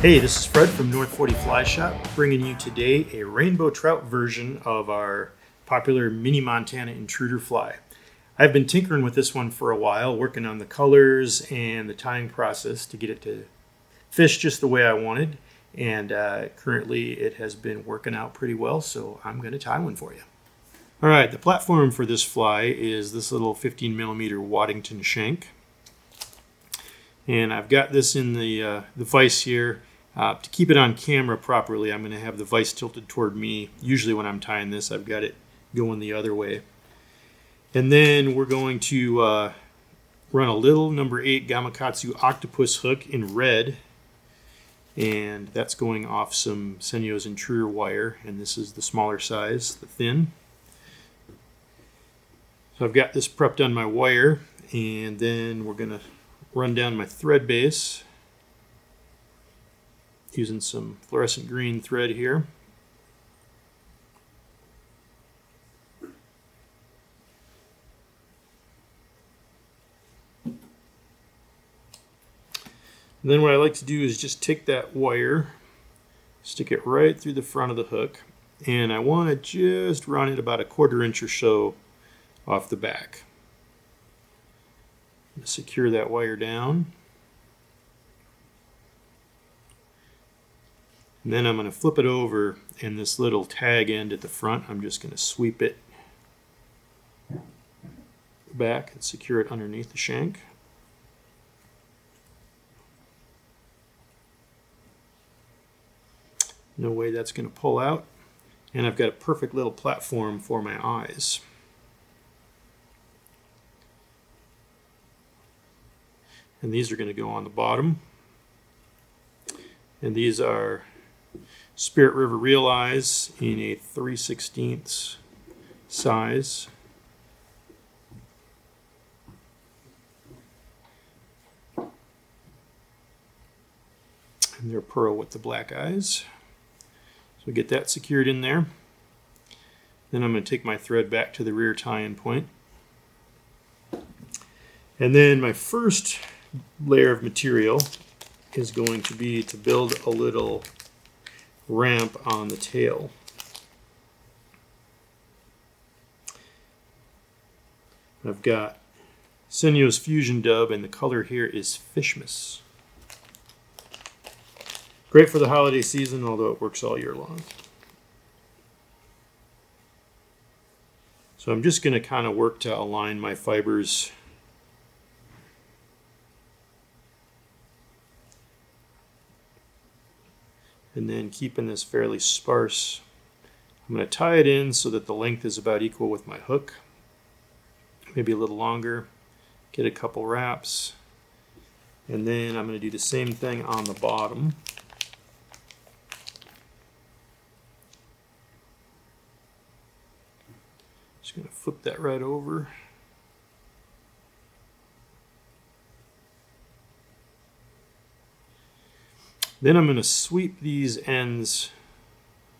Hey, this is Fred from North 40 Fly Shop, bringing you today a rainbow trout version of our popular Mini Montana Intruder fly. I've been tinkering with this one for a while, working on the colors and the tying process to get it to fish just the way I wanted, and currently it has been working out pretty well, so I'm going to tie one for you. All right, the platform for this fly is this little 15 millimeter Waddington shank. And I've got this in the vise here. To keep it on camera properly, I'm going to have the vise tilted toward me. Usually when I'm tying this, I've got it going the other way. And then we're going to run a little number 8 gamakatsu octopus hook in red. And that's going off some sinews intruder wire. And this is the smaller size, the thin. So I've got this prepped on my wire. And then we're going to run down my thread base using some fluorescent green thread here. And then what I like to do is just take that wire, stick it right through the front of the hook, and I want to just run it about 1/4 inch or so off the back. Secure that wire down. And then I'm going to flip it over, and this little tag end at the front, I'm just going to sweep it back and secure it underneath the shank. No way that's going to pull out. And I've got a perfect little platform for my eyes. And these are going to go on the bottom. And these are Spirit River Reel Eyes in a 3/16 size. And they're pearl with the black eyes. So get that secured in there. Then I'm going to take my thread back to the rear tie-in point. And then my first layer of material is going to be to build a little ramp on the tail. I've got sinews fusion dub, and the color here is Fishmas. Great for the holiday season, although it works all year long. So I'm just going to kind of work to align my fibers and then keeping this fairly sparse. I'm going to tie it in so that the length is about equal with my hook, maybe a little longer, get a couple wraps, and then I'm going to do the same thing on the bottom. Just going to flip that right over. Then I'm going to sweep these ends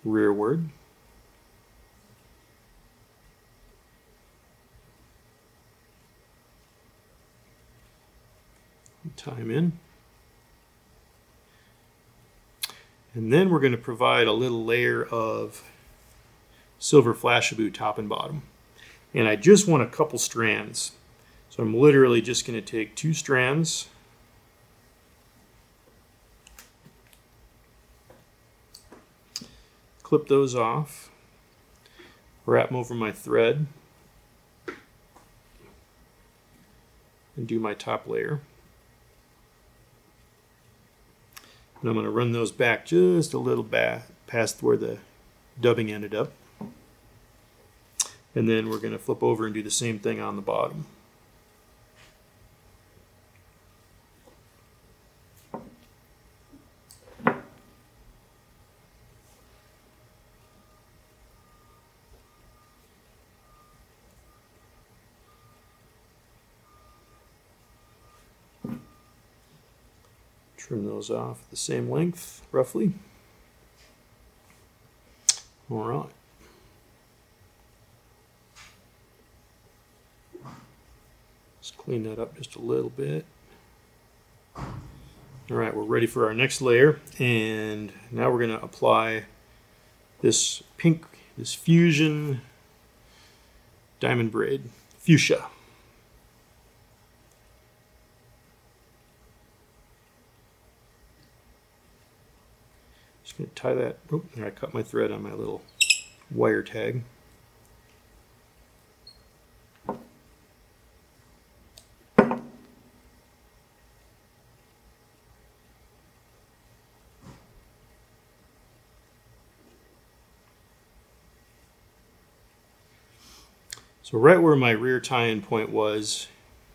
rearward. Tie them in. And then we're going to provide a little layer of silver flashabou top and bottom. And I just want a couple strands. So I'm literally just going to take 2 strands, clip those off, wrap them over my thread, and do my top layer. And I'm going to run those back just a little past where the dubbing ended up. And then we're going to flip over and do the same thing on the bottom. Trim those off the same length, roughly. All right. Let's clean that up just a little bit. All right, we're ready for our next layer, and now we're going to apply this fusion diamond braid, fuchsia. Just going to tie that. Oh, there, I cut my thread on my little wire tag. So right where my rear tie-in point was,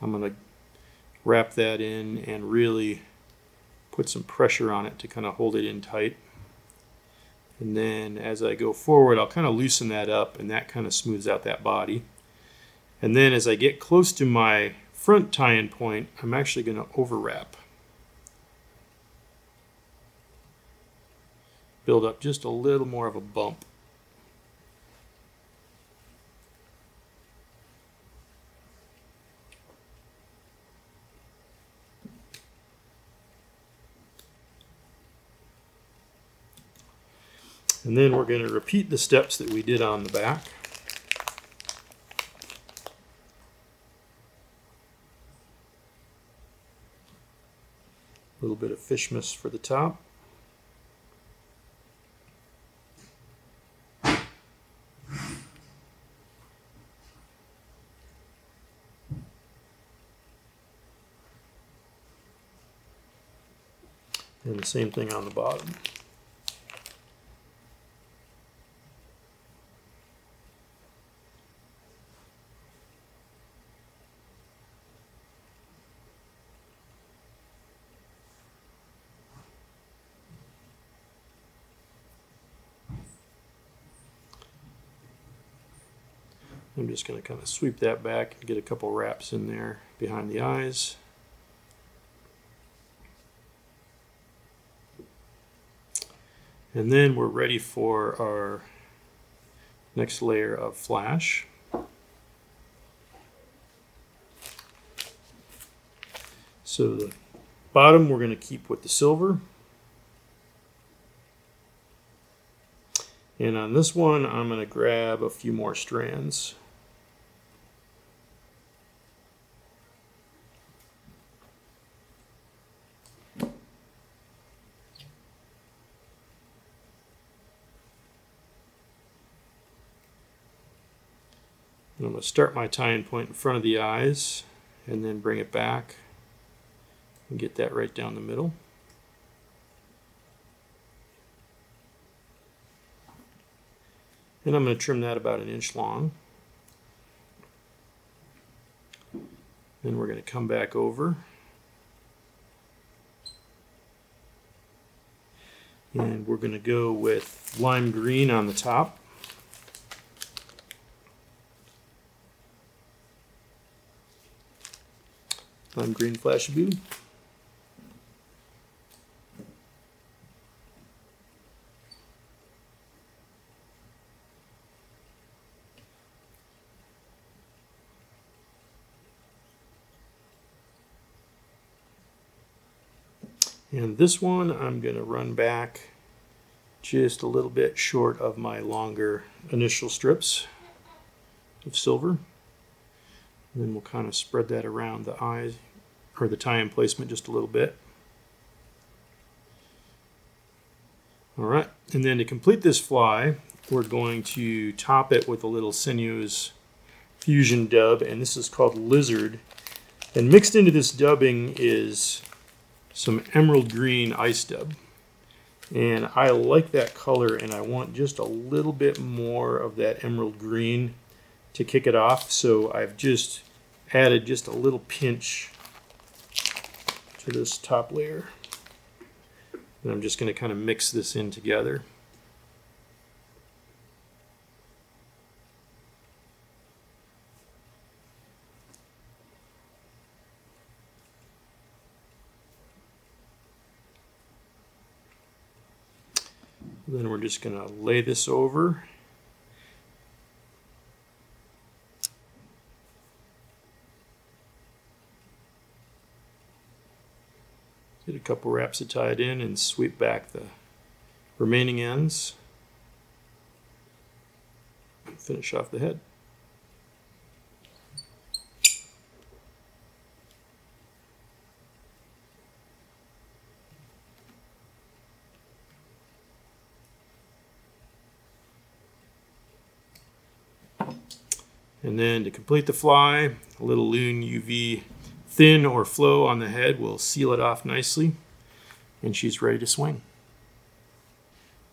I'm going to wrap that in and really put some pressure on it to kind of hold it in tight. And then as I go forward, I'll kind of loosen that up, and that kind of smooths out that body. And then as I get close to my front tie-in point, I'm actually going to overwrap. Build up just a little more of a bump. And then we're going to repeat the steps that we did on the back. A little bit of fish mist for the top. And the same thing on the bottom. I'm just going to kind of sweep that back and get a couple wraps in there behind the eyes. And then we're ready for our next layer of flash. So the bottom we're going to keep with the silver. And on this one, I'm going to grab a few more strands. And I'm going to start my tie-in point in front of the eyes and then bring it back and get that right down the middle. And I'm going to trim that about 1 inch long. Then we're going to come back over. And we're going to go with lime green on the top. Lime green flashaboo. And this one I'm going to run back just a little bit short of my longer initial strips of silver. And then we'll kind of spread that around the eyes, or the tie-in placement, just a little bit. All right, and then to complete this fly, we're going to top it with a little sinews fusion dub, and this is called Lizard. And mixed into this dubbing is some emerald green ice dub. And I like that color, and I want just a little bit more of that emerald green to kick it off. So I've just added just a little pinch to this top layer. And I'm just going to kind of mix this in together. Then we're just going to lay this over. Get a couple wraps to tie it in and sweep back the remaining ends. Finish off the head. And then to complete the fly, a little Loon UV thin or flow on the head will seal it off nicely, and she's ready to swing.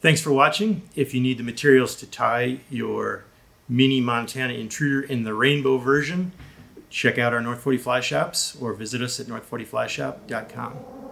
Thanks for watching. If you need the materials to tie your Mini Montana Intruder in the rainbow version, check out our North 40 Fly Shops or visit us at north40flyshop.com.